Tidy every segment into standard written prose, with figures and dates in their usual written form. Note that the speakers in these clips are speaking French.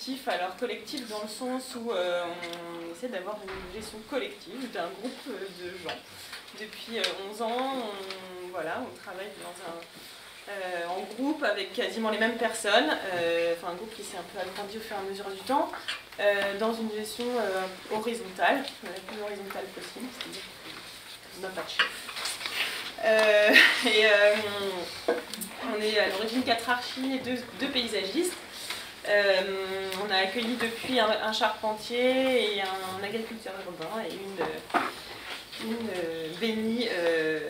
collectif. Alors collectif dans le sens où on essaie d'avoir une gestion collective d'un groupe de gens. Depuis 11 ans, on travaille en groupe avec quasiment les mêmes personnes, un groupe qui s'est un peu agrandi au fur et à mesure du temps, dans une gestion horizontale, la plus horizontale possible, c'est-à-dire qu'on n'a pas de chef. On est à l'origine 4 archis et 2 paysagistes. On a accueilli depuis un charpentier et un agriculteur urbain et une bénie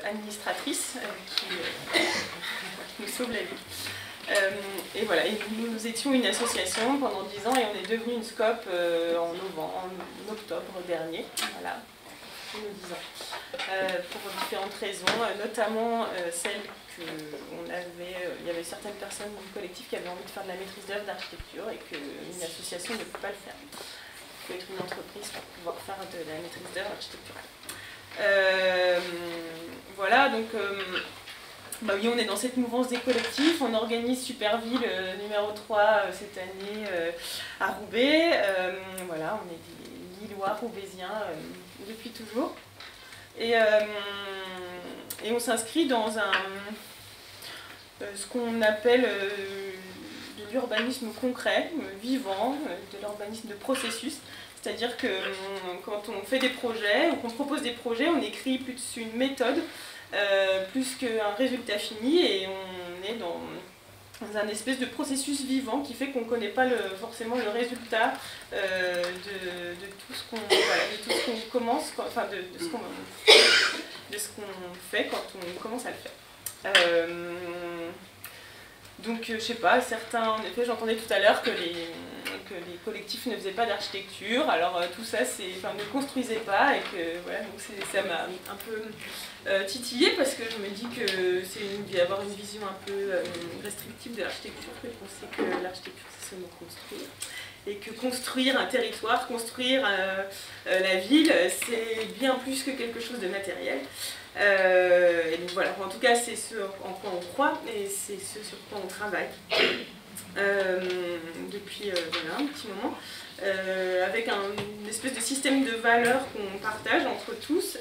administratrice qui nous sauve la vie. Et voilà, et nous étions une association pendant 10 ans et on est devenu une SCOP en octobre dernier. Voilà, nos 10 ans. Pour différentes raisons, notamment celle il y avait certaines personnes du collectif qui avaient envie de faire de la maîtrise d'œuvre d'architecture et qu'une association ne peut pas le faire. Il faut être une entreprise pour pouvoir faire de la maîtrise d'œuvre architecturale. Voilà, donc oui, on est dans cette mouvance des collectifs. On organise Superville numéro 3 cette année à Roubaix. Voilà, on est des Lillois, Roubaisiens depuis toujours. Et on s'inscrit dans ce qu'on appelle de l'urbanisme concret, vivant, de l'urbanisme de processus. C'est-à-dire que quand on fait des projets ou qu'on propose des projets, on écrit plus une méthode plus qu'un résultat fini et on est dans un espèce de processus vivant qui fait qu'on ne connaît pas forcément le résultat de tout ce qu'on commence, enfin de ce qu'on fait quand on commence à le faire. Donc je sais pas, certains, en effet j'entendais tout à l'heure que les collectifs ne faisaient pas d'architecture, alors tout ça ne construisait pas et que voilà, donc ça m'a un peu titillé parce que je me dis que il y a avoir une vision un peu restrictive de l'architecture, qu'on sait que l'architecture c'est seulement construire. Et que construire un territoire, construire la ville, c'est bien plus que quelque chose de matériel. Et donc voilà, en tout cas c'est ce en quoi on croit et c'est ce sur quoi on travaille depuis un petit moment, avec une espèce de système de valeurs qu'on partage entre tous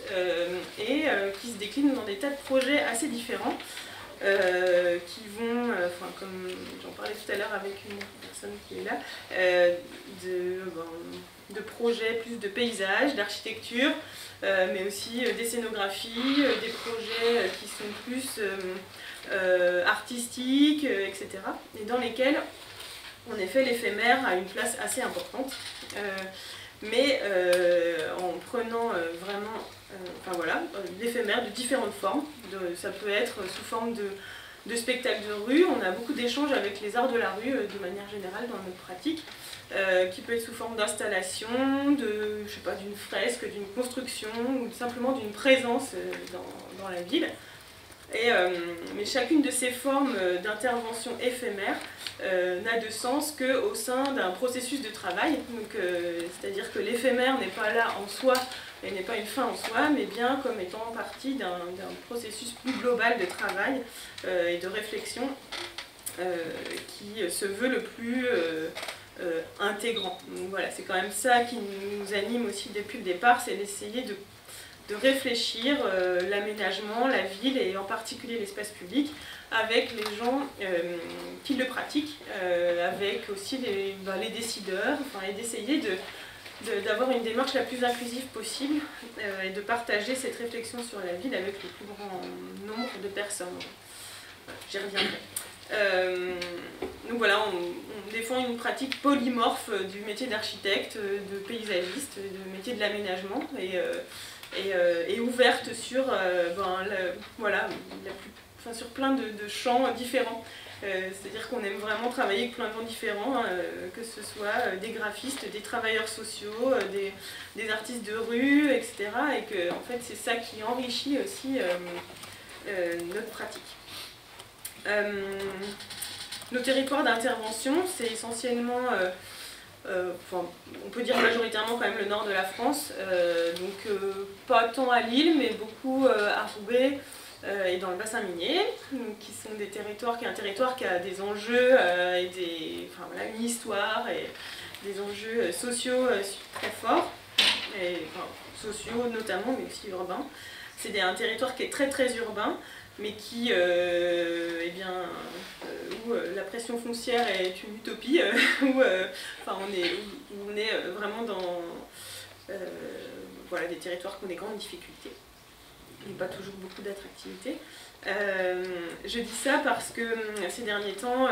et qui se décline dans des tas de projets assez différents. Qui vont, comme j'en parlais tout à l'heure avec une personne qui est là, de projets plus de paysages, d'architecture, mais aussi des scénographies, des projets qui sont plus artistiques, etc. Et dans lesquels, en effet, l'éphémère a une place assez importante, mais en prenant vraiment l'éphémère de différentes formes. Ça peut être sous forme de spectacle de rue. On a beaucoup d'échanges avec les arts de la rue de manière générale dans notre pratique, qui peut être sous forme d'installation, d'une fresque, d'une construction ou simplement d'une présence dans la ville. Mais chacune de ces formes d'intervention éphémère n'a de sens qu'au sein d'un processus de travail. C'est-à-dire que l'éphémère n'est pas là en soi, elle n'est pas une fin en soi, mais bien comme étant partie d'un processus plus global de travail et de réflexion qui se veut le plus intégrant. Donc voilà, c'est quand même ça qui nous anime aussi depuis le départ, c'est d'essayer de réfléchir l'aménagement, la ville et en particulier l'espace public avec les gens qui le pratiquent, avec aussi les décideurs, et d'essayer d'avoir une démarche la plus inclusive possible et de partager cette réflexion sur la ville avec le plus grand nombre de personnes. J'y reviendrai. Donc voilà, on défend une pratique polymorphe du métier d'architecte, de paysagiste, du métier de l'aménagement et ouverte sur, sur plein de champs différents. C'est-à-dire qu'on aime vraiment travailler avec plein de gens différents, que ce soit des graphistes, des travailleurs sociaux, des artistes de rue, etc. Et que en fait, c'est ça qui enrichit aussi notre pratique. Nos territoires d'intervention, c'est essentiellement, on peut dire majoritairement quand même le nord de la France, pas tant à Lille, mais beaucoup à Roubaix et dans le bassin minier, qui sont des territoires, qui est un territoire qui a des enjeux et une histoire des enjeux sociaux très forts, et, enfin, sociaux notamment, mais aussi urbains. C'est un territoire qui est très très urbain, mais qui, eh bien, où la pression foncière est une utopie, enfin, où on est vraiment dans voilà, des territoires qui ont des grandes difficultés et pas toujours beaucoup d'attractivité. Je dis ça parce que ces derniers temps,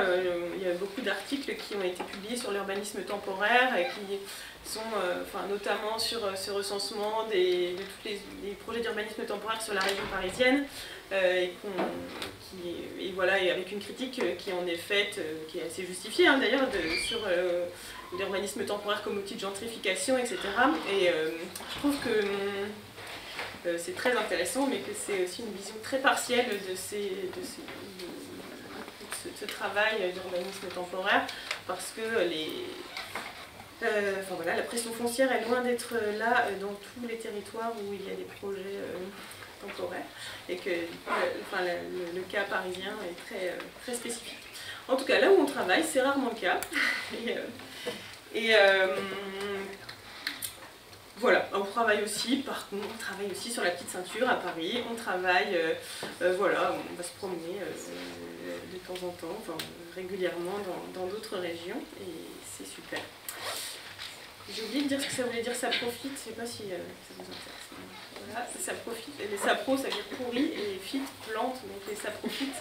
il y a beaucoup d'articles qui ont été publiés sur l'urbanisme temporaire et qui sont notamment sur ce recensement de tous les projets d'urbanisme temporaire sur la région parisienne et voilà, et avec une critique qui en est faite, qui est assez justifiée hein, d'ailleurs, sur l'urbanisme temporaire comme outil de gentrification, etc. Et je trouve que c'est très intéressant, mais que c'est aussi une vision très partielle de ce travail d'urbanisme temporaire, parce que voilà, la pression foncière est loin d'être là dans tous les territoires où il y a des projets temporaires, et que le cas parisien est très, très spécifique. En tout cas, là où on travaille, c'est rarement le cas. Voilà, on travaille aussi, par contre, on travaille aussi sur la petite ceinture à Paris, on travaille, voilà, on va se promener de temps en temps, enfin, régulièrement dans d'autres régions, et c'est super. J'ai oublié de dire ce que ça voulait dire ça profite, je ne sais pas si ça vous intéresse. Voilà, ça profite, les sapro ça veut dire pourri, et les phytes, plantes, donc les saprofites,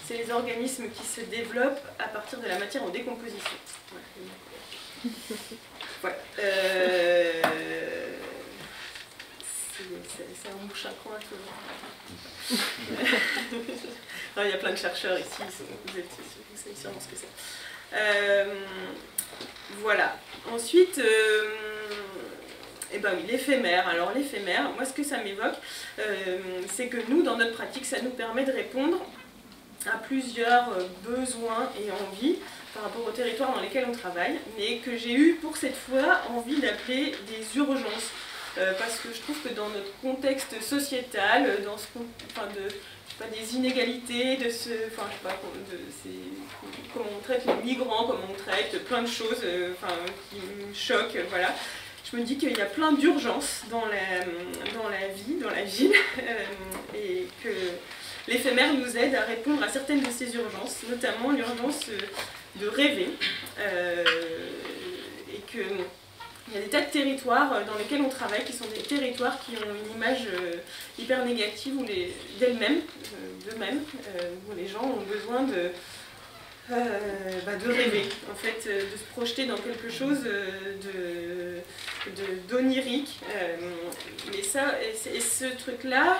c'est les organismes qui se développent à partir de la matière en décomposition. Ouais. Voilà. C'est un mouche à coin que... Non, il y a plein de chercheurs ici, vous savez sûrement ce que c'est. Voilà. Ensuite, eh ben oui, l'éphémère. Alors l'éphémère, moi ce que ça m'évoque, c'est que nous, dans notre pratique, ça nous permet de répondre à plusieurs besoins et envies par rapport aux territoires dans lesquels on travaille, mais que j'ai eu pour cette fois envie d'appeler des urgences. Parce que je trouve que dans notre contexte sociétal, dans des inégalités, comment on traite les migrants, comment on traite plein de choses qui me choquent, voilà. Je me dis qu'il y a plein d'urgences dans la vie, dans la ville, et que l'éphémère nous aide à répondre à certaines de ces urgences, notamment l'urgence de rêver, et que il y a des tas de territoires dans lesquels on travaille qui sont des territoires qui ont une image hyper négative d'eux-mêmes, où les gens ont besoin de rêver, en fait, de se projeter dans quelque chose d'onirique. Et ce truc-là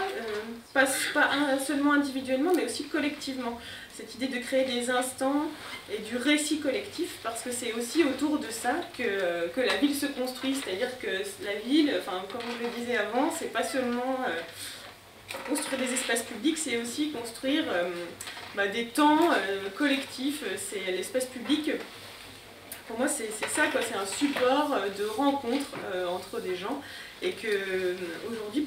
passe pas seulement individuellement, mais aussi collectivement. Cette idée de créer des instants et du récit collectif, parce que c'est aussi autour de ça que la ville se construit. C'est-à-dire que la ville, comme je le disais avant, c'est pas seulement construire des espaces publics, c'est aussi construire des temps collectifs. C'est l'espace public. Pour moi, c'est ça, quoi. C'est un support de rencontre entre des gens, et que aujourd'hui,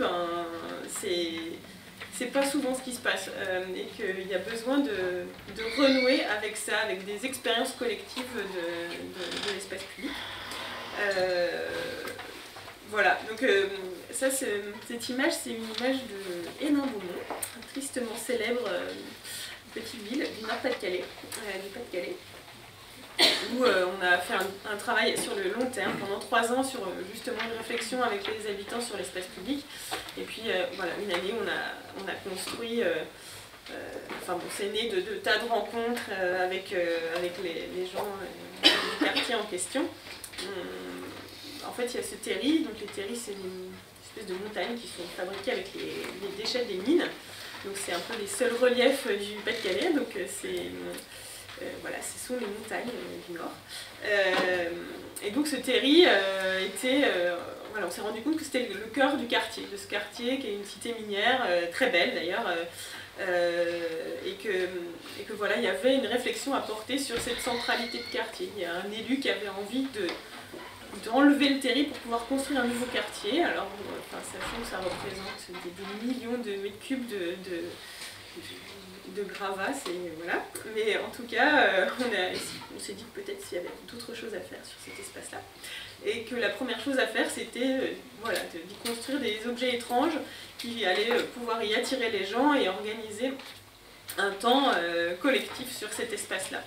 c'est pas souvent ce qui se passe, et qu'il y a besoin de renouer avec ça, avec des expériences collectives de l'espace public. Voilà, donc cette image, c'est une image de Hénin-Beaumont, tristement célèbre petite ville du Nord-Pas-de-Calais, où on a fait un travail sur le long terme, pendant 3 ans, sur justement une réflexion avec les habitants sur l'espace public. Et puis voilà, une année, on a construit, c'est né de tas de rencontres avec les gens du quartier en question. En fait, il y a ce terri, donc les terris, c'est une espèce de montagnes qui sont fabriquées avec les déchets des mines. Donc c'est un peu les seuls reliefs du Pas-de-Calais, donc voilà, ce sont les montagnes du Nord. Et donc ce terri voilà, on s'est rendu compte que c'était le cœur du quartier, de ce quartier qui est une cité minière, très belle d'ailleurs, et que voilà, il y avait une réflexion à porter sur cette centralité de quartier. Il y a un élu qui avait envie d'enlever le terri pour pouvoir construire un nouveau quartier. Alors, sachant que ça représente des millions de mètres cubes de gravats, et voilà. Mais en tout cas, on s'est dit que peut-être s'il y avait d'autres choses à faire sur cet espace-là. Et que la première chose à faire, c'était voilà, d'y construire des objets étranges qui allaient pouvoir y attirer les gens et organiser un temps collectif sur cet espace-là.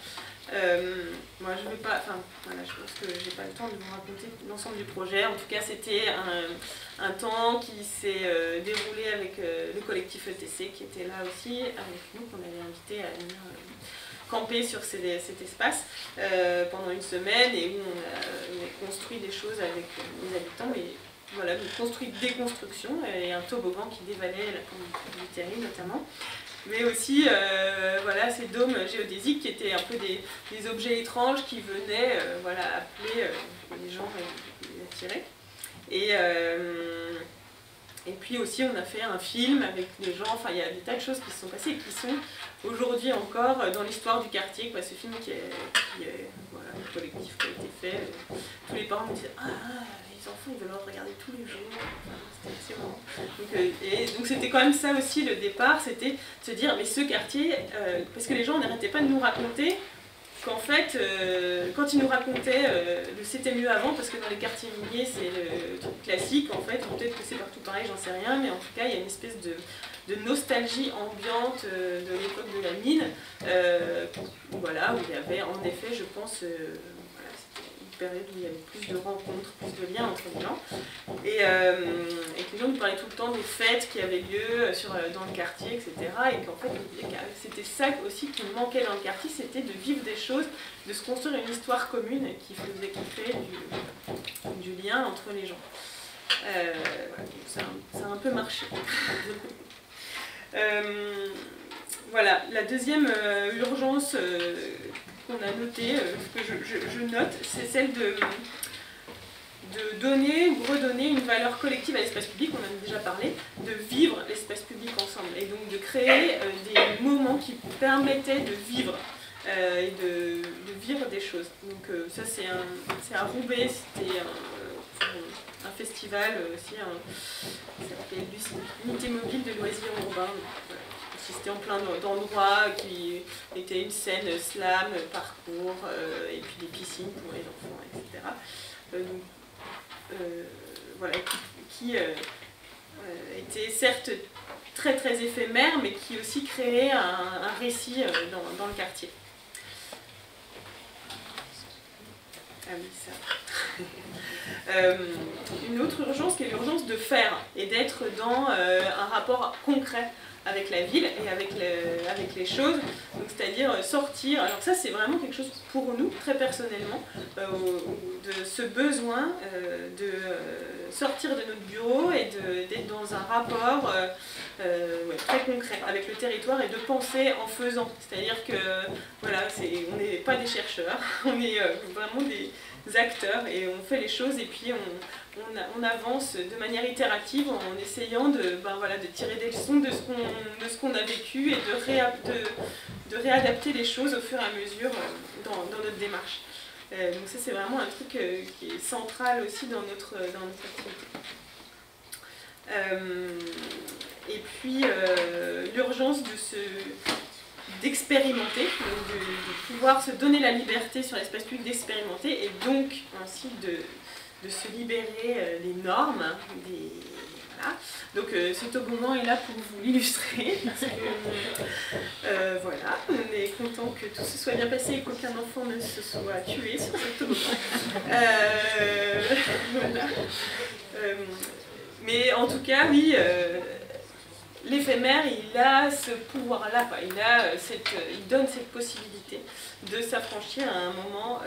Moi, je vais pas, enfin, voilà, je pense que j'ai pas le temps de vous raconter l'ensemble du projet. En tout cas, c'était un temps qui s'est déroulé avec le collectif ETC qui était là aussi, avec nous, qu'on avait invité à venir camper sur cet espace pendant une semaine, et où on a construit des choses avec les habitants. Et voilà, on construit des constructions et un toboggan qui dévalait la pente du Terry notamment. Mais aussi voilà, ces dômes géodésiques qui étaient un peu des objets étranges qui venaient voilà, appeler les gens et les attirer. Et puis aussi on a fait un film avec des gens, enfin il y a des tas de choses qui se sont passées et qui sont aujourd'hui encore dans l'histoire du quartier. Quoi. Ce film qui est voilà, le collectif qui a été fait, tous les parents me disaient « Ah, les enfants ils veulent le regarder tous les jours ». Enfin, c'était assez marrant. Donc c'était quand même ça aussi le départ, c'était de se dire mais ce quartier, parce que les gens n'arrêtaient pas de nous raconter qu'en fait, quand ils nous racontaient c'était mieux avant, parce que dans les quartiers miniers c'est le truc classique en fait, peut-être que c'est partout pareil, j'en sais rien, mais en tout cas il y a une espèce de nostalgie ambiante de l'époque de la mine, voilà, où il y avait en effet, je pense, voilà, c'était une période où il y avait plus de rencontres, plus de liens entre les gens, et que les gens nous parlaient tout le temps des fêtes qui avaient lieu dans le quartier, etc. Et qu'en fait, c'était ça aussi qui me manquait dans le quartier, c'était de vivre des choses, de se construire une histoire commune qui créait du lien entre les gens. Voilà, ça a un peu marché. Voilà, la deuxième urgence qu'on a notée, que je note, c'est celle de donner ou redonner une valeur collective à l'espace public, on en a déjà parlé, de vivre l'espace public ensemble, et donc de créer des moments qui permettaient de vivre et de vivre des choses. Donc ça c'est à Roubaix, c'était un festival aussi, ça s'appelait l'unité mobile de loisirs urbains. C'était en plein d'endroits qui étaient une scène slam, parcours, et puis des piscines pour les enfants, etc. Donc, voilà, qui était certes très très éphémère, mais qui aussi créait un récit dans le quartier. Ah oui, ça. Une autre urgence qui est l'urgence de faire et d'être dans un rapport concret avec la ville et avec les choses, c'est-à-dire sortir. Alors ça c'est vraiment quelque chose pour nous, très personnellement, de ce besoin de sortir de notre bureau et d'être dans un rapport très concret avec le territoire et de penser en faisant. C'est-à-dire que voilà, on n'est pas des chercheurs, on est vraiment des acteurs et on fait les choses et puis on avance de manière itérative en essayant de tirer des leçons de ce qu'on a vécu et de réadapter les choses au fur et à mesure dans notre démarche. Donc ça c'est vraiment un truc qui est central aussi dans notre activité. Et puis l'urgence d'expérimenter, de pouvoir se donner la liberté sur l'espace public d'expérimenter et donc ainsi de se libérer les normes, voilà. Donc ce toboggan est là pour vous l'illustrer, parce que voilà, on est content que tout se soit bien passé et qu'aucun enfant ne se soit tué sur ce toboggan. Voilà. Mais en tout cas, oui, l'éphémère, il a ce pouvoir-là, il donne cette possibilité de s'affranchir à un moment,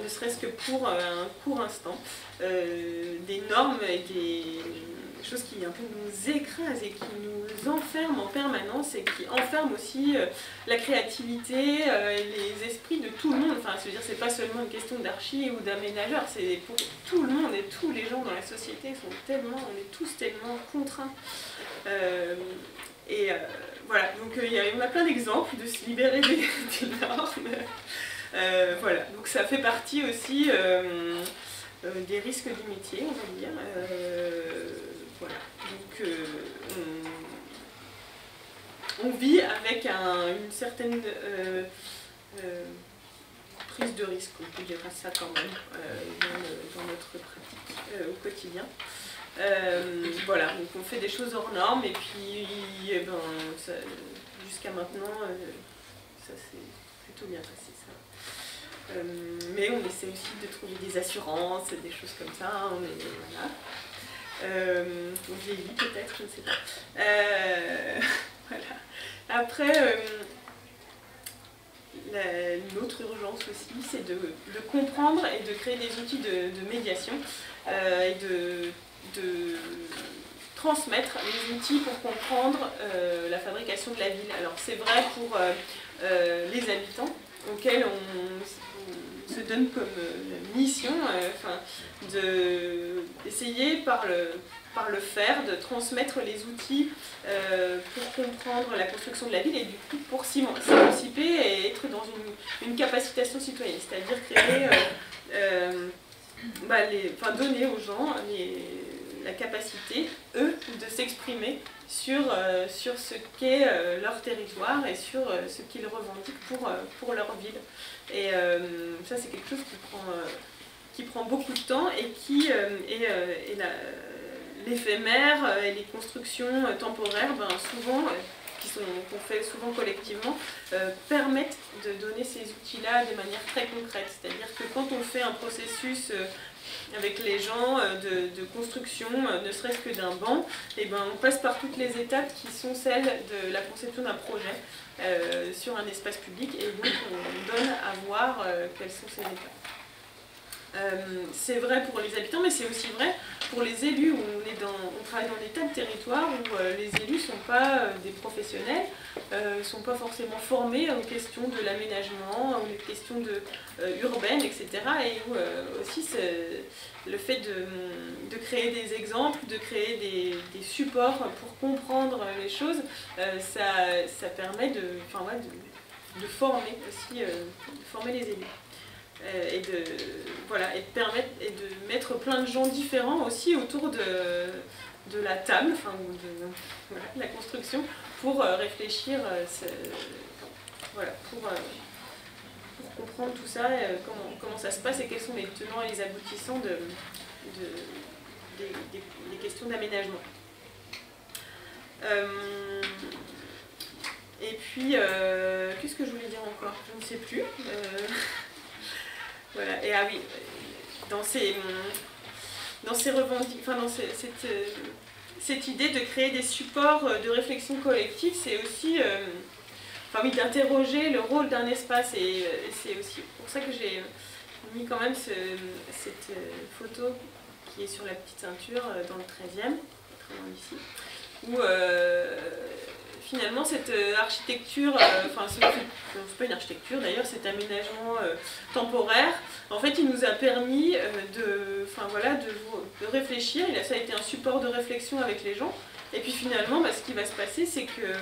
ne serait-ce que pour un court instant, des normes et des choses qui un peu nous écrasent et qui nous enferment en permanence et qui enferment aussi la créativité, les esprits de tout le monde. Enfin, je veux dire, c'est pas seulement une question d'archi ou d'aménageur, c'est pour tout le monde et tous les gens dans la société on est tous tellement contraints. Voilà, donc on a plein d'exemples de se libérer des normes. Voilà, donc ça fait partie aussi des risques du métier, on va dire. Voilà, donc avec une certaine prise de risque, on peut dire ça quand même, dans notre pratique au quotidien. Voilà, donc on fait des choses hors normes et puis jusqu'à maintenant, ça s'est plutôt bien passé ça. Mais on essaie aussi de trouver des assurances, des choses comme ça, hein, voilà. Donc j'ai dit peut-être, je ne sais pas. Voilà. Après, l'autre urgence aussi, c'est de comprendre et de créer des outils de médiation et de transmettre les outils pour comprendre la fabrication de la ville. Alors c'est vrai pour les habitants auxquels on se donne comme mission d'essayer par le faire, de transmettre les outils pour comprendre la construction de la ville et du coup pour s'émanciper et être dans une capacitation citoyenne, c'est-à-dire créer, donner aux gens la capacité, eux, de s'exprimer sur ce qu'est leur territoire et sur ce qu'ils revendiquent pour leur ville. Et ça, c'est quelque chose qui prend beaucoup de temps et l'éphémère et les constructions temporaires, souvent, qu'on fait souvent collectivement, permettent de donner ces outils-là de manière très concrète. C'est-à-dire que quand on fait un processus avec les gens de construction, ne serait-ce que d'un banc, et on passe par toutes les étapes qui sont celles de la conception d'un projet sur un espace public, et donc on donne à voir quelles sont ces étapes. C'est vrai pour les habitants, mais c'est aussi vrai pour les élus, où on travaille dans des tas de territoires où les élus ne sont pas des professionnels, ne sont pas forcément formés aux questions de l'aménagement, aux questions urbaines, etc. Et où aussi le fait de créer des exemples, de créer des supports pour comprendre les choses, ça permet de former aussi, de former les élus. Et de permettre et de mettre plein de gens différents aussi autour de la table, de la construction, pour réfléchir, pour comprendre tout ça, comment ça se passe et quels sont les tenants et les aboutissants des questions d'aménagement. Et puis, qu'est-ce que je voulais dire encore? Je ne sais plus. Voilà. Et oui, dans cette idée de créer des supports de réflexion collective, c'est aussi d'interroger le rôle d'un espace. Et c'est aussi pour ça que j'ai mis quand même cette photo qui est sur la petite ceinture dans le 13e, très loin d'ici, où finalement cette architecture, c'est pas une architecture d'ailleurs, cet aménagement temporaire, en fait il nous a permis de réfléchir, ça a été un support de réflexion avec les gens, et puis finalement ce qui va se passer, c'est que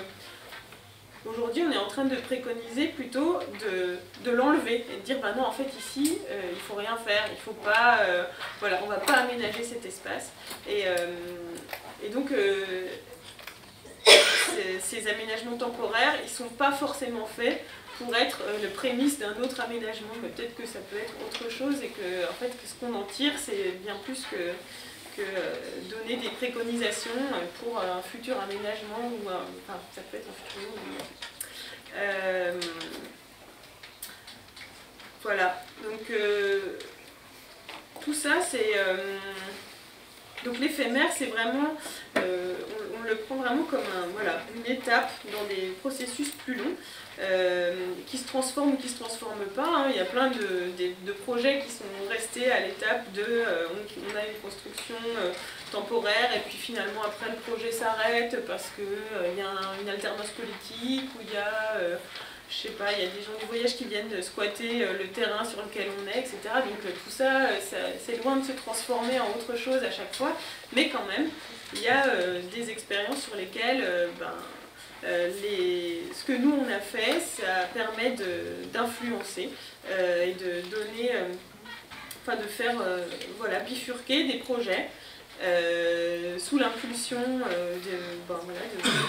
aujourd'hui on est en train de préconiser plutôt de l'enlever et de dire non, en fait ici il faut rien faire, il faut pas, on va pas aménager cet espace, et donc ces aménagements temporaires, ils ne sont pas forcément faits pour être le prémisse d'un autre aménagement, mais peut-être que ça peut être autre chose et que, en fait, ce qu'on en tire, c'est bien plus que donner des préconisations pour un futur aménagement, ou ça peut être un futur aménagement. Voilà, donc tout ça, c'est... donc l'éphémère, c'est vraiment, on le prend vraiment comme une étape dans des processus plus longs, qui se transforment ou qui ne se transforment pas, hein. Il y a plein de projets qui sont restés à l'étape on a une construction temporaire et puis finalement après le projet s'arrête parce qu'il y a une alternance politique, ou il y a... je sais pas, il y a des gens du voyage qui viennent squatter le terrain sur lequel on est, etc. Donc tout ça, c'est loin de se transformer en autre chose à chaque fois, mais quand même, il y a des expériences sur lesquelles ce que nous on a fait, ça permet d'influencer et de donner, de faire bifurquer des projets sous l'impulsion de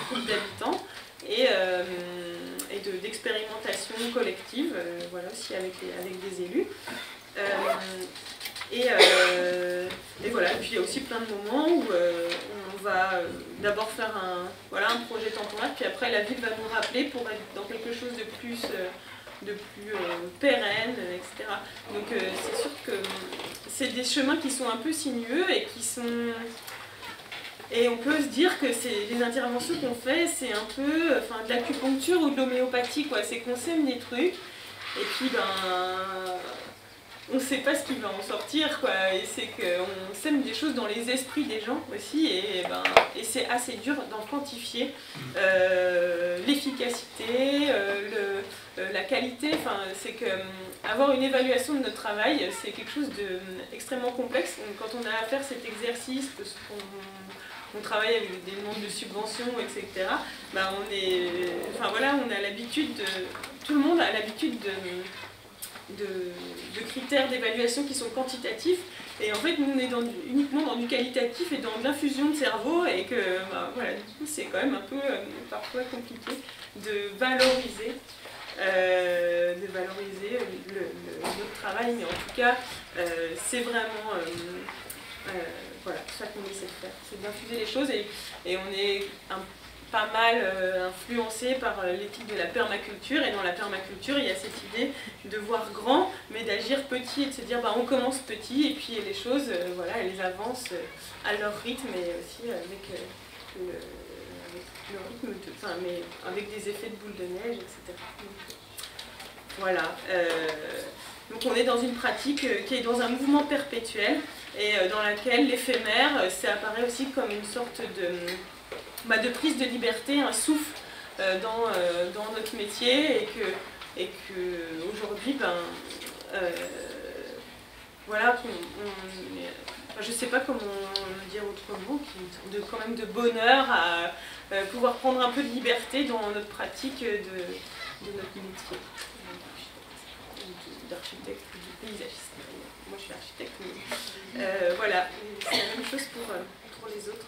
groupes d'habitants. et d'expérimentation collective, voilà, aussi avec des élus. Et voilà, et puis il y a aussi plein de moments où on va d'abord faire un projet temporaire, puis après la ville va nous rappeler pour être dans quelque chose de plus pérenne, etc. Donc c'est sûr que c'est des chemins qui sont un peu sinueux et qui sont... Et on peut se dire que les interventions qu'on fait, c'est un peu de l'acupuncture ou de l'homéopathie, quoi. C'est qu'on sème des trucs, et puis on ne sait pas ce qui va en sortir, quoi. Et c'est qu'on sème des choses dans les esprits des gens aussi, et c'est assez dur d'en quantifier l'efficacité, la qualité. Enfin, c'est que avoir une évaluation de notre travail, c'est quelque chose d'extrêmement complexe. Quand on a à faire cet exercice, parce qu'on travaille avec des demandes de subventions, etc. On a l'habitude tout le monde a l'habitude de critères d'évaluation qui sont quantitatifs, et en fait nous on est uniquement dans du qualitatif et dans de l'infusion de cerveau, et que du coup c'est quand même un peu parfois compliqué de valoriser notre travail, mais en tout cas c'est vraiment ça qu'on essaie de faire, c'est d'infuser les choses, et on est pas mal influencé par l'éthique de la permaculture, et dans la permaculture il y a cette idée de voir grand mais d'agir petit, et de se dire on commence petit et puis les choses elles avancent à leur rythme, et aussi avec le rythme mais avec des effets de boule de neige, etc. Donc, voilà. Donc on est dans une pratique qui est dans un mouvement perpétuel, et dans laquelle l'éphémère, ça apparaît aussi comme une sorte de prise de liberté, un souffle dans notre métier, et que aujourd'hui, je ne sais pas comment le dire autrement, quand même de bonheur à pouvoir prendre un peu de liberté dans notre pratique de notre métier d'architecte ou de paysagiste. Moi je suis architecte, mais voilà, c'est la même chose pour les autres.